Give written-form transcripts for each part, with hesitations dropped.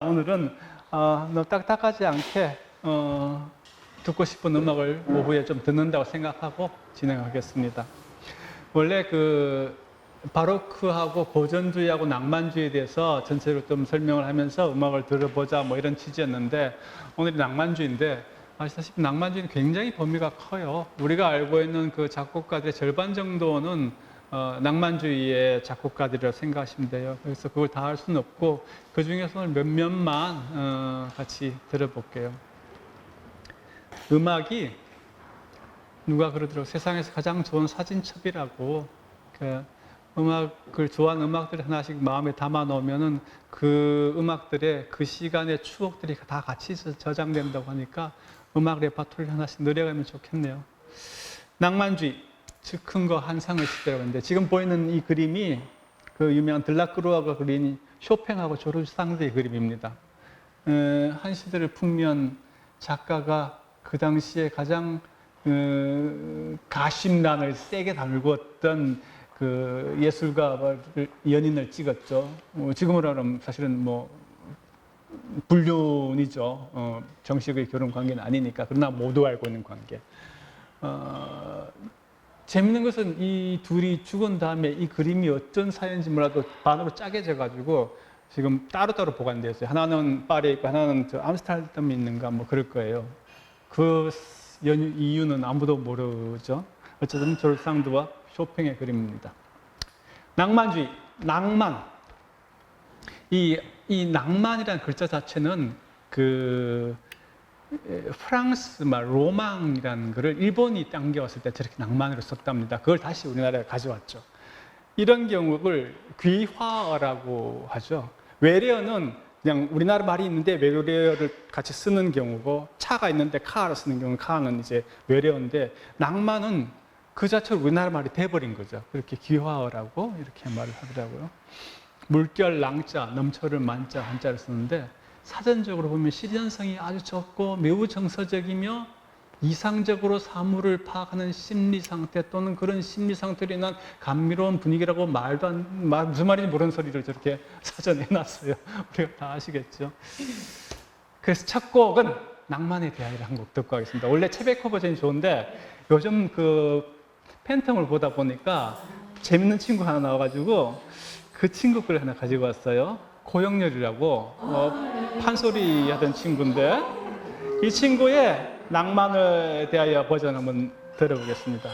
오늘은 너무 딱딱하지 않게 듣고 싶은 음악을 오후에 좀 듣는다고 생각하고 진행하겠습니다. 원래 그 바로크하고 고전주의하고 낭만주의에 대해서 전체적으로 좀 설명을 하면서 음악을 들어보자 뭐 이런 취지였는데, 오늘이 낭만주의인데 아시다시피 낭만주의는 굉장히 범위가 커요. 우리가 알고 있는 그 작곡가들의 절반 정도는 낭만주의의 작곡가들이라고 생각하시면 돼요. 그래서 그걸 다 할 수는 없고 그 중에서 몇몇만 같이 들어볼게요. 음악이 누가 그러더라고요. 세상에서 가장 좋은 사진첩이라고. 그 음악을 좋아하는 음악들을 하나씩 마음에 담아 놓으면은 그 음악들의 그 시간의 추억들이 다 같이 저장된다고 하니까 음악 레퍼토리를 하나씩 늘려가면 좋겠네요. 낭만주의, 즉 큰 거 한상의 시대라고 하는데, 지금 보이는 이 그림이 그 유명한 들라크루아가 그린 쇼팽하고 조르주 상드의 그림입니다. 한 시대를 풍미한 작가가 그 당시에 가장 가심란을 세게 달궜던 그 예술가 연인을 찍었죠. 지금으로 하면 사실은 뭐 불륜이죠. 정식의 결혼 관계는 아니니까. 그러나 모두 알고 있는 관계. 재밌는 것은 이 둘이 죽은 다음에 이 그림이 어떤 사연인지 몰라도 반으로 짜개져 가지고 지금 따로따로 보관되어 있어요. 하나는 파리에 있고 하나는 저 암스테르담에 있는가 뭐 그럴 거예요. 그 이유는 아무도 모르죠. 어쨌든 조르주 상드와 쇼팽의 그림입니다. 낭만주의, 낭만. 이 낭만이라는 글자 자체는 그 프랑스 말 로망이라는 것을 일본이 당겨왔을 때 저렇게 낭만으로 썼답니다. 그걸 다시 우리나라에 가져왔죠. 이런 경우를 귀화어라고 하죠. 외래어는 그냥 우리나라 말이 있는데 외래어를 같이 쓰는 경우고, 차가 있는데 카를 쓰는 경우는 카는 이제 외래어인데, 낭만은 그 자체로 우리나라 말이 돼버린 거죠. 그렇게 귀화어라고 이렇게 말을 하더라고요. 물결 랑자, 넘쳐를 만자, 한자를 쓰는데 사전적으로 보면 실현성이 아주 적고 매우 정서적이며 이상적으로 사물을 파악하는 심리 상태 또는 그런 심리 상태로 인한 감미로운 분위기라고 무슨 말인지 모르는 소리를 저렇게 사전에 해놨어요. 우리가 다 아시겠죠. 그래서 첫 곡은 낭만의 대화를 한 곡 듣고 하겠습니다. 원래 체베코 버전이 좋은데 요즘 그 팬텀을 보다 보니까 재밌는 친구 하나 나와가지고 그 친구 걸 하나 가지고 왔어요. 고영렬이라고 판소리 하던 친구인데, 이 친구의 낭만에 대하여 버전 한번 들어보겠습니다.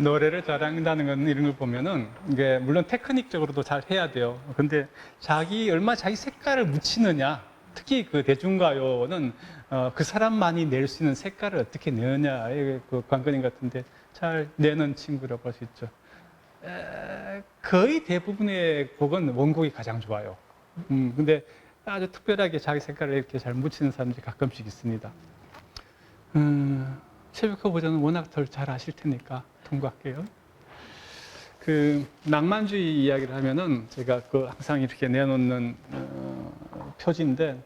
노래를 잘한다는 건 이런 걸 보면은 이게 물론 테크닉적으로도 잘 해야 돼요. 근데 얼마 자기 색깔을 묻히느냐, 특히 그 대중가요는 그 사람만이 낼 수 있는 색깔을 어떻게 내느냐의 그 관건인 것 같은데 잘 내는 친구라고 볼 수 있죠. 거의 대부분의 곡은 원곡이 가장 좋아요. 근데 아주 특별하게 자기 색깔을 이렇게 잘 묻히는 사람들이 가끔씩 있습니다. 체베코 버전은 워낙 덜 잘 아실 테니까 통과할게요. 그 낭만주의 이야기를 하면은 제가 그 항상 이렇게 내놓는 표지인데,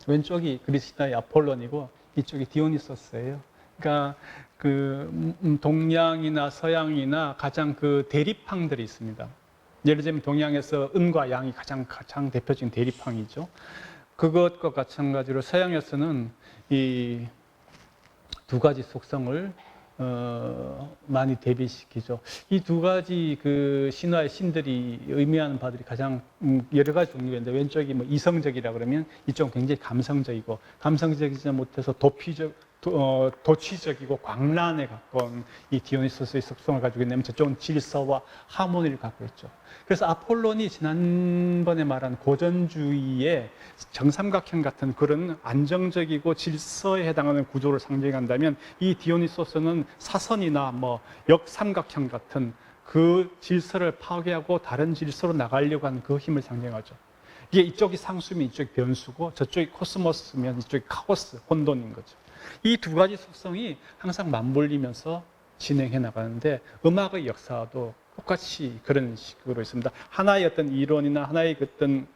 왼쪽이 그리스나의 아폴론이고 이쪽이 디오니소스예요. 그러니까 그 동양이나 서양이나 가장 그 대립항들이 있습니다. 예를 들면 동양에서 음과 양이 가장 대표적인 대립항이죠. 그것과 마찬가지로 서양에서는 이 두 가지 속성을 많이 대비시키죠. 이 두 가지 그 신화의 신들이 의미하는 바들이 가장 여러 가지 종류인데, 왼쪽이 뭐 이성적이라 그러면 이쪽은 굉장히 감성적이고, 감성적이지 못해서 도취적이고 광란에 가까운 이 디오니소스의 속성을 가지고 있냐면 저쪽은 질서와 하모니를 갖고 있죠. 그래서 아폴론이 지난번에 말한 고전주의의 정삼각형 같은 그런 안정적이고 질서에 해당하는 구조를 상징한다면, 이 디오니소스는 사선이나 뭐 역삼각형 같은 그 질서를 파괴하고 다른 질서로 나가려고 하는 그 힘을 상징하죠. 이게 이쪽이 상수면 이쪽이 변수고 저쪽이 코스모스면 이쪽이 카오스, 혼돈인 거죠. 이 두 가지 속성이 항상 맞물리면서 진행해 나가는데 음악의 역사도 똑같이 그런 식으로 있습니다. 하나의 어떤 이론이나 하나의 어떤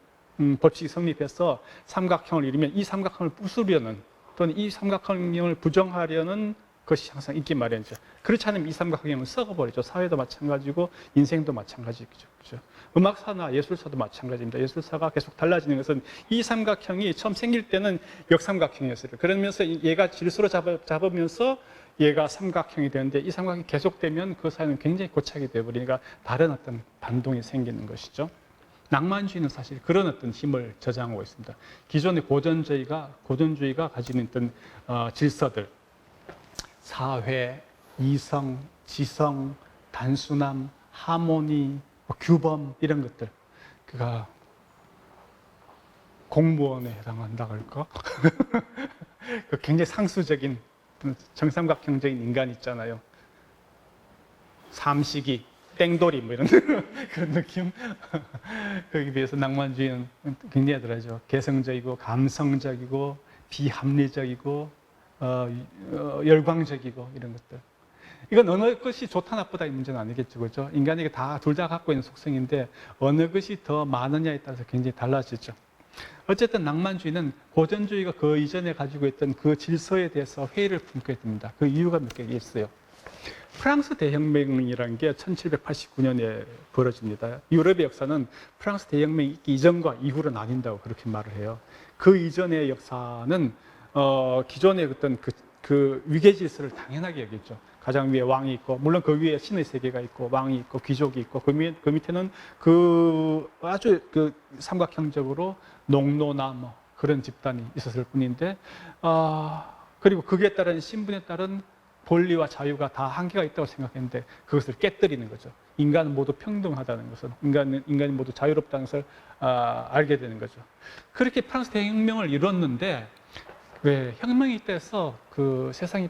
법칙이 성립해서 삼각형을 이루면 이 삼각형을 부수려는 또는 이 삼각형을 부정하려는 것이 항상 있기 마련이죠. 그렇지 않으면 이 삼각형은 썩어버리죠. 사회도 마찬가지고 인생도 마찬가지죠. 그렇죠? 음악사나 예술사도 마찬가지입니다. 예술사가 계속 달라지는 것은 이 삼각형이 처음 생길 때는 역삼각형이었어요. 그러면서 얘가 질서로 잡으면서 얘가 삼각형이 되는데 이 삼각형이 계속되면 그 사회는 굉장히 고착이 되어버리니까 다른 어떤 반동이 생기는 것이죠. 낭만주의는 사실 그런 어떤 힘을 저장하고 있습니다. 기존의 고전주의가 가지는 어떤 질서들, 사회, 이성, 지성, 단순함, 하모니, 규범 이런 것들, 그가 공무원에 해당한다 할까? 굉장히 상수적인 정삼각형적인 인간 있잖아요. 삼식이, 땡돌이 뭐 이런 그런 느낌. 거기에 비해서 낭만주의는 굉장히 다르죠. 개성적이고 감성적이고 비합리적이고 열광적이고 이런 것들. 이건 어느 것이 좋다 나쁘다 이 문제는 아니겠죠, 그렇죠? 인간에게 둘 다 갖고 있는 속성인데 어느 것이 더 많으냐에 따라서 굉장히 달라지죠. 어쨌든 낭만주의는 고전주의가 그 이전에 가지고 있던 그 질서에 대해서 회의를 품게 됩니다. 그 이유가 몇 개가 있어요. 프랑스 대혁명이라는 게 1789년에 벌어집니다. 유럽의 역사는 프랑스 대혁명이 있기 이전과 이후로 나뉜다고 그렇게 말을 해요. 그 이전의 역사는 기존의 어떤 그 위계 질서를 당연하게 여겼죠. 가장 위에 왕이 있고, 물론 그 위에 신의 세계가 있고, 왕이 있고, 귀족이 있고, 그 밑에는 아주 삼각형적으로 농노나 뭐 그런 집단이 있었을 뿐인데, 그리고 거기에 따른 신분에 따른 권리와 자유가 다 한계가 있다고 생각했는데 그것을 깨뜨리는 거죠. 인간은 모두 평등하다는 것을, 인간이 모두 자유롭다는 것을 알게 되는 거죠. 그렇게 프랑스 대혁명을 이뤘는데 왜 혁명이 때서 그 세상이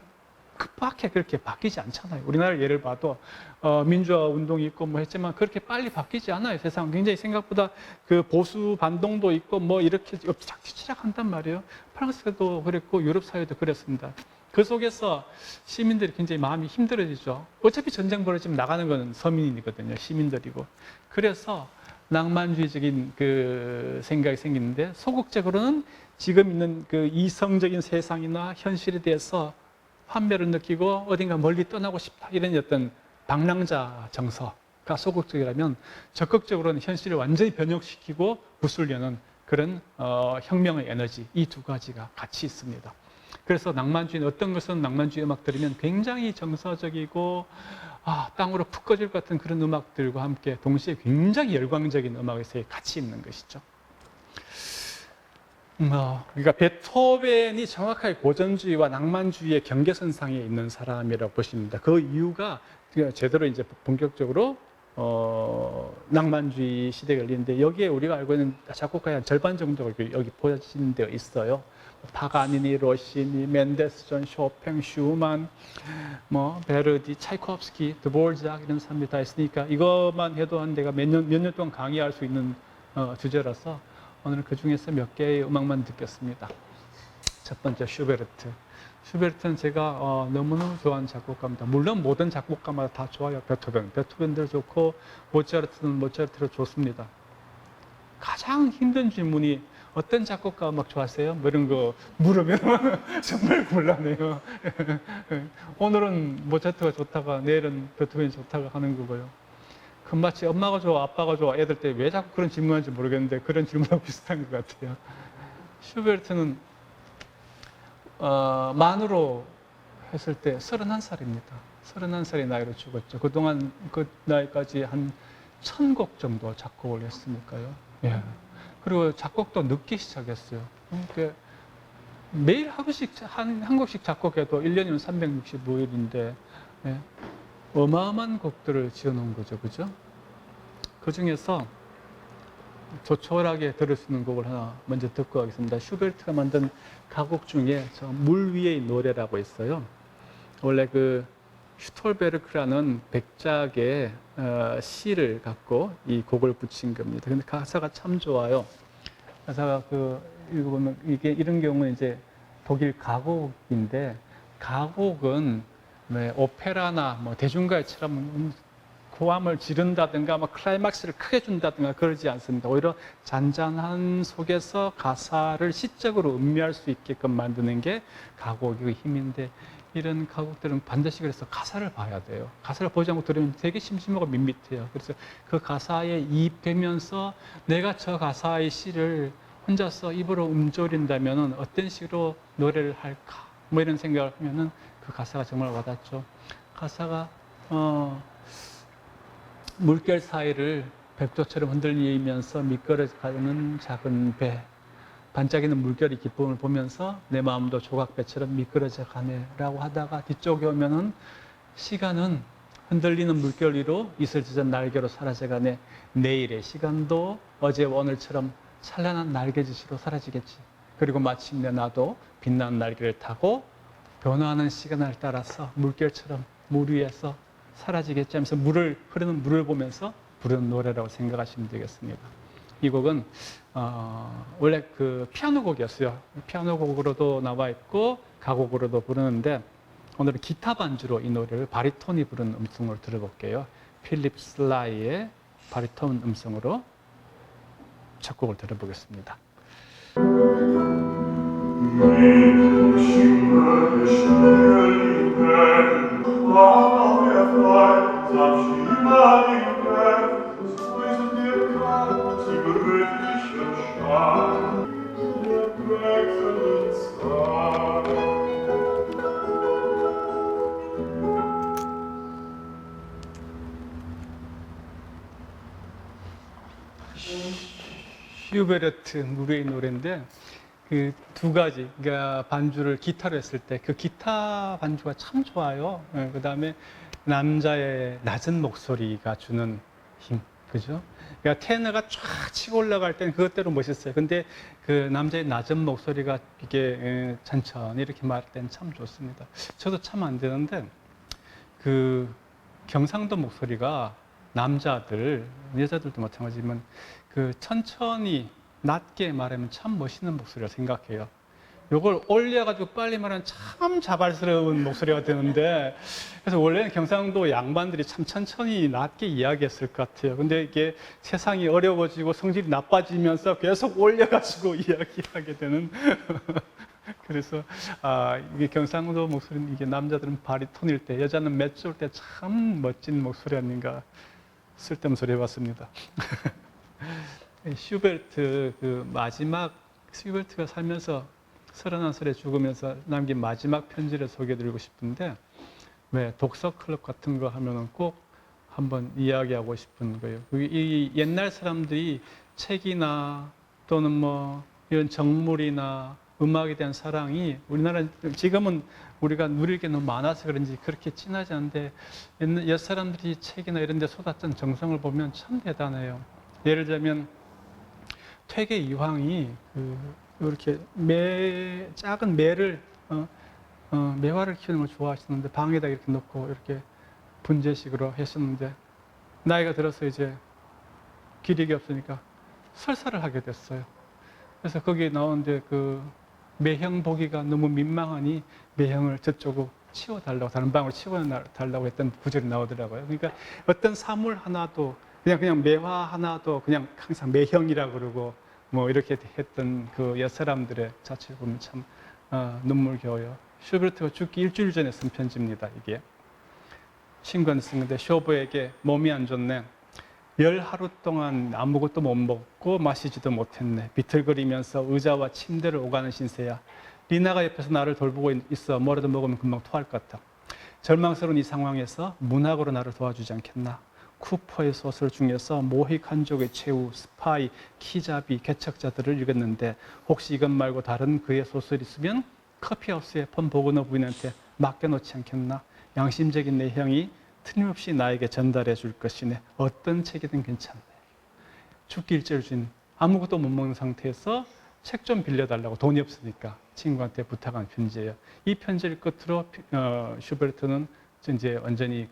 급하게 그렇게 바뀌지 않잖아요. 우리나라 예를 봐도 민주화 운동이 있고 뭐 했지만 그렇게 빨리 바뀌지 않아요. 세상 굉장히 생각보다 그 보수 반동도 있고 뭐 이렇게 엎치락뒤치락 한단 프랑스도 그랬고 유럽 사회도 그랬습니다. 그 속에서 시민들이 굉장히 마음이 힘들어지죠. 어차피 전쟁 벌어지면 나가는 건 서민이거든요. 시민들이고. 그래서 낭만주의적인 그 생각이 생기는데 소극적으로는 지금 있는 그 이성적인 세상이나 현실에 대해서 환멸을 느끼고 어딘가 멀리 떠나고 싶다 이런 어떤 방랑자 정서가 소극적이라면 적극적으로는 현실을 완전히 변혁시키고 부수려는 그런 혁명의 에너지 이 두 가지가 같이 있습니다. 그래서 낭만주의는 어떤 것은 낭만주의 음악 들으면 굉장히 정서적이고 땅으로 푹 꺼질 것 같은 그런 음악들과 함께 동시에 굉장히 열광적인 음악의 세계에 같이 있는 것이죠. 그러니까 베토벤이 정확하게 고전주의와 낭만주의의 경계선상에 있는 사람이라고 보십니다. 그 이유가 제대로 이제 본격적으로 낭만주의 시대가 열리는데 여기에 우리가 알고 있는 작곡가의 한 절반 정도가 여기 보여지는 데가 있어요. 파가니니, 로시니, 멘데스존, 쇼팽, 슈만, 베르디, 차이코프스키, 드보르작 이런 사람들이 다 있으니까 이것만 해도 한 내가 몇 년 동안 강의할 수 있는 주제라서 오늘 그 중에서 몇 개의 음악만 듣겠습니다. 첫 번째 슈베르트. 슈베르트는 제가 너무너무 좋아하는 작곡가입니다. 물론 모든 작곡가마다 다 좋아요. 베토벤도 좋고 모차르트는 모차르트로 좋습니다. 가장 힘든 질문이 어떤 작곡가 음악 좋아하세요? 뭐 이런 거 물으면 정말 곤란해요. 오늘은 모차르트가 좋다가 내일은 베토벤이 좋다가 하는 거고요. 그 마치 엄마가 좋아, 아빠가 좋아, 애들 때 왜 자꾸 그런 질문하는지 모르겠는데 그런 질문하고 비슷한 것 같아요. 슈베르트는 만으로 했을 때 31살입니다. 31살의 나이로 죽었죠. 그동안 그 나이까지 한 1000곡 정도 작곡을 했으니까요. 예. 그리고 작곡도 늦게 시작했어요. 그러니까 매일 하루씩 한 곡씩 작곡해도 1년이면 365일인데 예. 어마어마한 곡들을 지어놓은 거죠. 그죠? 그 중에서 조촐하게 들을 수 있는 곡을 하나 먼저 듣고 가겠습니다. 슈베르트가 만든 가곡 중에 저 물 위의 노래라고 있어요. 원래 그 슈톨베르크라는 백작의 시를 갖고 이 곡을 붙인 겁니다. 근데 가사가 참 좋아요. 가사가 읽어보면 이런 경우는 이제 독일 가곡인데, 가곡은 왜 오페라나 뭐 대중가요처럼 고함을 지른다든가 뭐 클라이막스를 크게 준다든가 그러지 않습니다. 오히려 잔잔한 속에서 가사를 시적으로 음미할 수 있게끔 만드는 게 가곡의 힘인데, 이런 가곡들은 반드시 그래서 가사를 봐야 돼요. 가사를 보지 않고 들으면 되게 심심하고 밋밋해요. 그래서 그 가사에 이입되면서 내가 저 가사의 시를 혼자서 입으로 움조린다면 어떤 식으로 노래를 할까? 뭐 이런 생각을 하면은 그 가사가 정말 와닿죠. 가사가 물결 사이를 백조처럼 흔들리면서 미끄러가는 작은 배, 반짝이는 물결의 기쁨을 보면서 내 마음도 조각배처럼 미끄러져 가네라고 하다가 뒤쪽에 오면은 시간은 흔들리는 물결 위로 이슬 젖은 날개로 사라져가네. 내일의 시간도 어제와 오늘처럼 찬란한 날개짓으로 사라지겠지. 그리고 마침내 나도 빛나는 날개를 타고 변화하는 시간을 따라서 물결처럼 물 위에서 사라지겠지 하면서 흐르는 물을 보면서 부르는 노래라고 생각하시면 되겠습니다. 이 곡은 원래 그 피아노 곡이었어요. 피아노 곡으로도 나와 있고 가곡으로도 부르는데, 오늘은 기타 반주로 이 노래를 바리톤이 부르는 음성으로 들어볼게요. 필립 슬라이의 바리톤 음성으로 첫 곡을 들어보겠습니다. 슈베르트 무르의 노래인데, 그 두 가지, 그러니까 반주를 기타로 했을 때 그 기타 반주가 참 좋아요. 그 다음에 남자의 낮은 목소리가 주는 힘, 그죠? 그러니까 테너가 쫙 치고 올라갈 때는 그것대로 멋있어요. 근데 그 남자의 낮은 목소리가 이게 천천히 이렇게 말할 때는 참 좋습니다. 저도 참 안 되는데, 그 경상도 목소리가 남자들, 여자들도 마찬가지지만 그 천천히 낮게 말하면 참 멋있는 목소리라 생각해요. 요걸 올려가지고 빨리 말하면 참 자발스러운 목소리가 되는데, 그래서 원래는 경상도 양반들이 참 천천히 낮게 이야기했을 것 같아요. 근데 이게 세상이 어려워지고 성질이 나빠지면서 계속 올려가지고 이야기하게 되는. 그래서 이게 경상도 목소리는 이게 남자들은 바리톤일 때, 여자는 메조일 때 참 멋진 목소리 아닌가, 쓸데없는 소리 해봤습니다. 슈베르트 슈베르트가 살면서 31살에 죽으면서 남긴 마지막 편지를 소개해드리고 싶은데, 왜 독서 클럽 같은 거 하면은 꼭 한번 이야기하고 싶은 거예요. 이 옛날 사람들이 책이나 또는 뭐 이런 정물이나 음악에 대한 사랑이 우리나라 지금은 우리가 누릴 게 너무 많아서 그런지 그렇게 진하지 않은데, 옛 사람들이 책이나 이런 데 쏟았던 정성을 보면 참 대단해요. 예를 들면 퇴계 이황이 이렇게 작은 매를 매화를 키우는 걸 좋아하시는데 방에다 이렇게 넣고 이렇게 분재식으로 했었는데, 나이가 들어서 이제 기력이 없으니까 설사를 하게 됐어요. 그래서 거기에 나오는데 그 매형 보기가 너무 민망하니 매형을 저쪽으로 치워달라고, 다른 방으로 치워달라고 했던 구절이 나오더라고요. 그러니까 어떤 사물 하나도 그냥 매화 하나도 그냥 항상 매형이라고 그러고 뭐 이렇게 했던 그 옛 사람들의 자체를 보면 참 눈물겨워요. 슈베르트가 죽기 일주일 전에 쓴 편지입니다. 이게 친구한테 쓴 건데, 쇼버에게 몸이 안 좋네. 10하루 동안 아무것도 못 먹고 마시지도 못했네. 비틀거리면서 의자와 침대를 오가는 신세야. 리나가 옆에서 나를 돌보고 있어. 뭐라도 먹으면 금방 토할 것 같아. 절망스러운 이 상황에서 문학으로 나를 도와주지 않겠나. 쿠퍼의 소설 중에서 모히칸족의 최후, 스파이, 키자비, 개척자들을 읽었는데, 혹시 이것 말고 다른 그의 소설이 있으면 커피하우스의 폰 보거너 부인한테 맡겨놓지 않겠나. 양심적인 내형이 틀림없이 나에게 전달해 줄 것이네. 어떤 책이든 괜찮네. 죽기 일주일 전 아무것도 못 먹는 상태에서 책 좀 빌려달라고, 돈이 없으니까 친구한테 부탁한 편지예요. 이 편지를 끝으로 슈베르트는 이제 완전히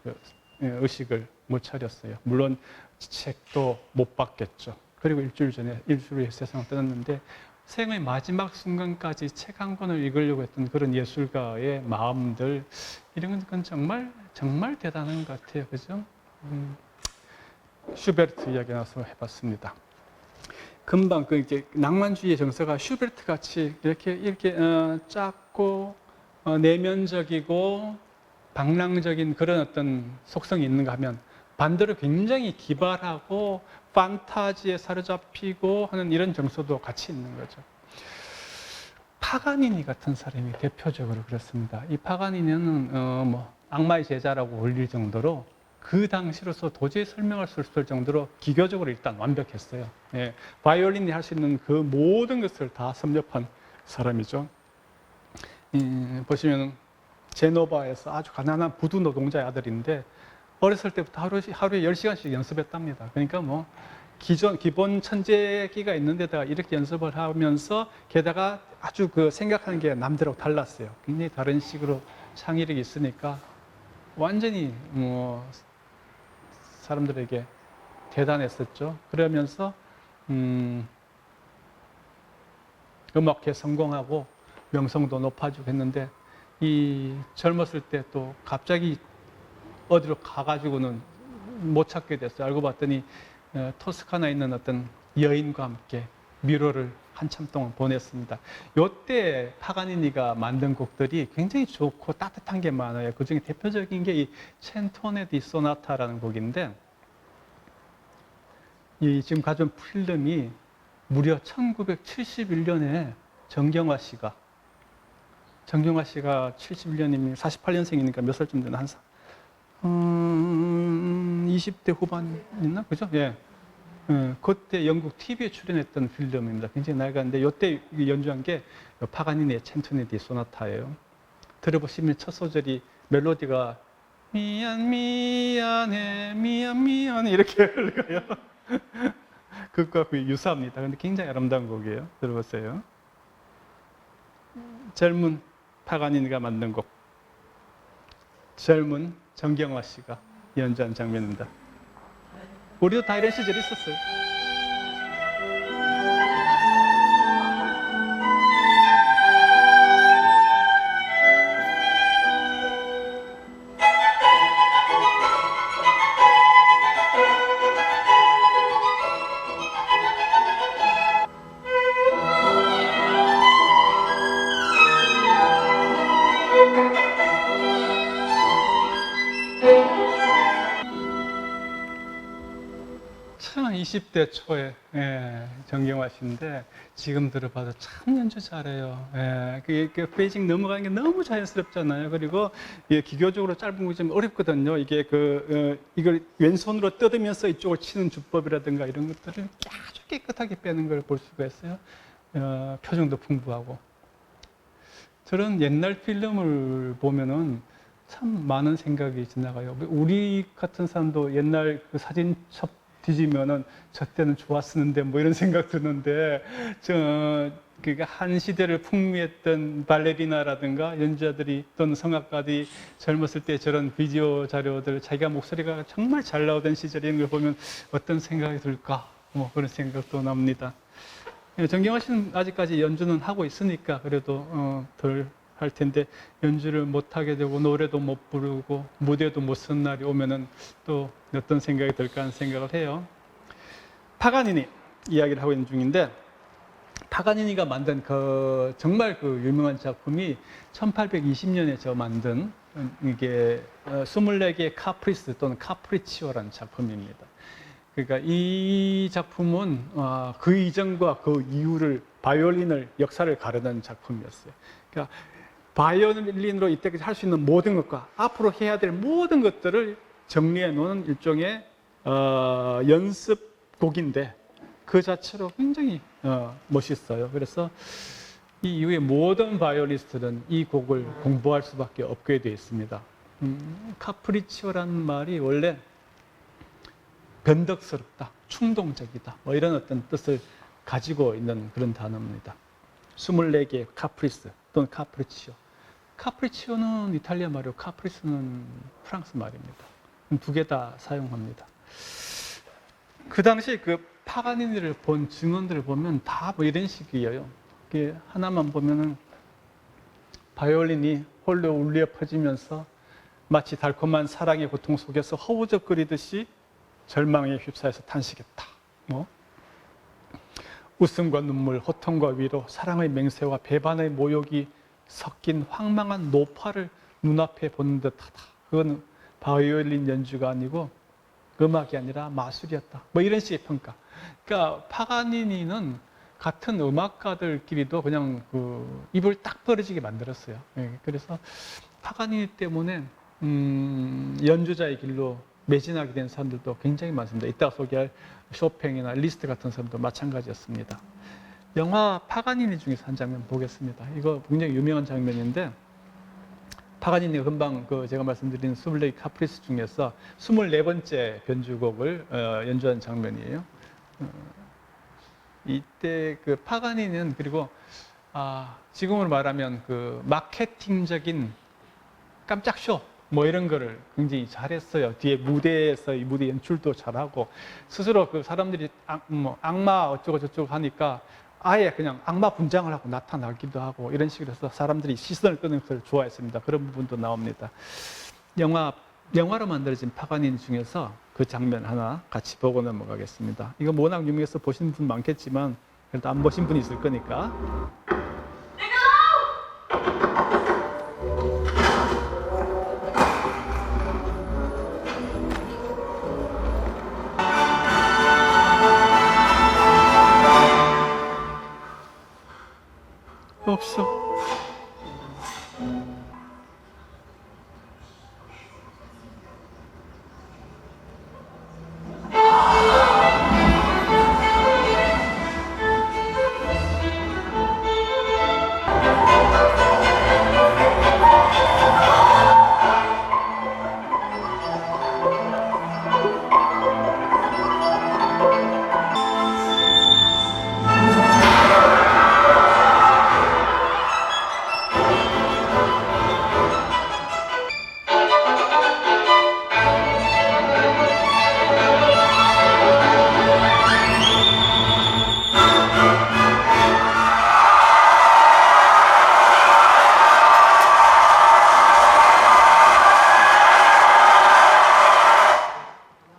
의식을 못 차렸어요. 물론 책도 못 받겠죠. 그리고 일주일 세상을 떠났는데 생의 마지막 순간까지 책 한 권을 읽으려고 했던 그런 예술가의 마음들, 이런 건 정말 대단한 것 같아요. 그죠? 슈베르트 이야기 나와서 해봤습니다. 금방 그 이제 낭만주의의 정서가 슈베르트 같이 이렇게 작고 내면적이고 방랑적인 그런 어떤 속성이 있는가 하면 반대로 굉장히 기발하고 판타지에 사로잡히고 하는 이런 정서도 같이 있는 거죠. 파가니니 같은 사람이 대표적으로 그렇습니다. 이 파가니니는 악마의 제자라고 불릴 정도로 그 당시로서 도저히 설명할 수 없을 정도로 기교적으로 일단 완벽했어요. 예, 바이올린이 할 수 있는 그 모든 것을 다 섭렵한 사람이죠. 보시면 제노바에서 아주 가난한 부두 노동자의 아들인데 어렸을 때부터 하루에 10시간씩 연습했답니다. 그러니까 기본 천재기가 있는데다가 이렇게 연습을 하면서 게다가 아주 그 생각하는 게 남들하고 달랐어요. 굉장히 다른 식으로 창의력이 있으니까 완전히 사람들에게 대단했었죠. 그러면서 음악회 성공하고 명성도 높아지고 했는데 이 젊었을 때 또 갑자기 어디로 가가지고는 못 찾게 됐어요. 알고 봤더니 토스카나에 있는 어떤 여인과 함께 미로를 한참 동안 보냈습니다. 이때 파가니니가 만든 곡들이 굉장히 좋고 따뜻한 게 많아요. 그 중에 대표적인 게 이 첸토네 디 소나타라는 곡인데, 이 지금 가져온 필름이 무려 1971년에 정경화 씨가 71년이면 48년생이니까 몇 살쯤 되나? 20대 후반이나? 그죠? 예. 그때 영국 TV에 출연했던 필름입니다. 굉장히 낡았는데, 이때 연주한 게 파가니니의 첸토네 디 소나타예요. 들어보시면 첫 소절이 멜로디가 미안해 이렇게 흘러가요. 그것과 유사합니다. 근데 굉장히 아름다운 곡이에요. 들어보세요. 젊은 파가니니가 만든 곡, 젊은 정경화 씨가 연주한 장면입니다. 우리도 다 이런 시절이 있었어요. 참 20대 초에 정경화 씨인데 지금 들어봐도 참 연주 잘해요. 그 베이징 넘어가는 게 너무 자연스럽잖아요. 그리고 기교적으로 짧은 곡이 좀 어렵거든요. 이게 이걸 왼손으로 뜯으면서 이쪽을 치는 주법이라든가 이런 것들을 아주 깨끗하게 빼는 걸 볼 수가 있어요. 표정도 풍부하고. 저런 옛날 필름을 보면은 참 많은 생각이 지나가요. 우리 같은 사람도 옛날 그 사진첩 뒤지면은 저 때는 좋았었는데 이런 생각 드는데, 그러니까 한 시대를 풍미했던 발레리나라든가 연주자들이 또는 성악가들이 젊었을 때 저런 비디오 자료들, 자기가 목소리가 정말 잘 나오던 시절인 걸 보면 어떤 생각이 들까, 그런 생각도 납니다. 정경화 씨는 아직까지 연주는 하고 있으니까 그래도 덜 할 텐데, 연주를 못 하게 되고 노래도 못 부르고 무대도 못 선 날이 오면은 또 어떤 생각이 들까 하는 생각을 해요. 파가니니 이야기를 하고 있는 중인데, 파가니니가 만든 정말 유명한 작품이 1820년에 만든 이게 24개의 카프리스 또는 카프리치오라는 작품입니다. 그러니까 이 작품은 그 이전과 그 이후를, 바이올린을 역사를 가르는 작품이었어요. 그러니까 바이올린으로 이때까지 할 수 있는 모든 것과 앞으로 해야 될 모든 것들을 정리해 놓은 일종의 연습곡인데 그 자체로 굉장히 멋있어요. 그래서 이 이후에 모든 바이올리스트는 이 곡을 공부할 수밖에 없게 되어 있습니다. 카프리치오라는 말이 원래 변덕스럽다, 충동적이다, 이런 어떤 뜻을 가지고 있는 그런 단어입니다. 24개의 카프리스 또는 카프리치오. 카프리치오는 이탈리아 말이고 카프리스는 프랑스 말입니다. 두 개 다 사용합니다. 그 당시 그 파가니니를 본 증언들을 보면 다 뭐 이런 식이에요. 이게 하나만 보면은 바이올린이 홀로 울려 퍼지면서 마치 달콤한 사랑의 고통 속에서 허우적거리듯이 절망에 휩싸여서 탄식했다. 뭐 웃음과 눈물, 호통과 위로, 사랑의 맹세와 배반의 모욕이 섞인 황망한 노파를 눈앞에 보는 듯하다. 그건 바이올린 연주가 아니고 음악이 아니라 마술이었다. 뭐 이런 식의 평가. 그러니까 파가니니는 같은 음악가들끼리도 그냥 그 입을 딱 벌어지게 만들었어요. 예, 그래서 파가니니 때문에 연주자의 길로 매진하게 된 사람들도 굉장히 많습니다. 이따가 소개할 쇼팽이나 리스트 같은 사람도 마찬가지였습니다. 영화 파가니니 중에서 한 장면 보겠습니다. 이거 굉장히 유명한 장면인데 파가니니가 금방 그 제가 말씀드린 수블레이 카프리스 중에서 24번째 변주곡을 연주한 장면이에요. 이때 그 파가니니는 그리고 지금으로 말하면 그 마케팅적인 깜짝 쇼 뭐 이런 거를 굉장히 잘했어요. 뒤에 무대에서 이 무대 연출도 잘하고 스스로 그 사람들이 악마 어쩌고 저쩌고 하니까 아예 그냥 악마 분장을 하고 나타나기도 하고 이런 식으로 해서 사람들이 시선을 끄는 것을 좋아했습니다. 그런 부분도 나옵니다. 영화로 만들어진 파가니니 중에서 그 장면 하나 같이 보고 넘어가겠습니다. 이거 워낙 유명해서 보신 분 많겠지만 그래도 안 보신 분이 있을 거니까. 없어.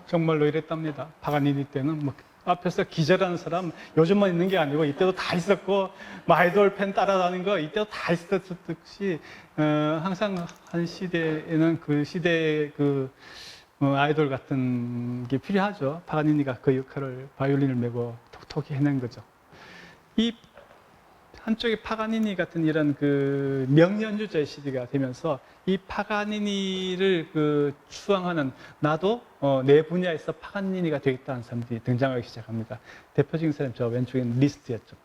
정말로 이랬답니다. 파가니니 때는 뭐 앞에서 기절하는 사람 요즘만 있는 게 아니고 이때도 다 있었고 뭐 아이돌 팬 따라다니는 거 이때도 다 있었듯이 항상 한 시대에는 그 시대의 그 아이돌 같은 게 필요하죠. 파가니니가 그 역할을 바이올린을 메고 톡톡히 해낸 거죠. 이 한쪽에 파가니니 같은 이런 그 명연주자의 시대가 되면서 이 파가니니를 그 추앙하는 나도 내 분야에서 파가니니가 되겠다는 사람들이 등장하기 시작합니다. 대표적인 사람이 저 왼쪽에 있는 리스트였죠.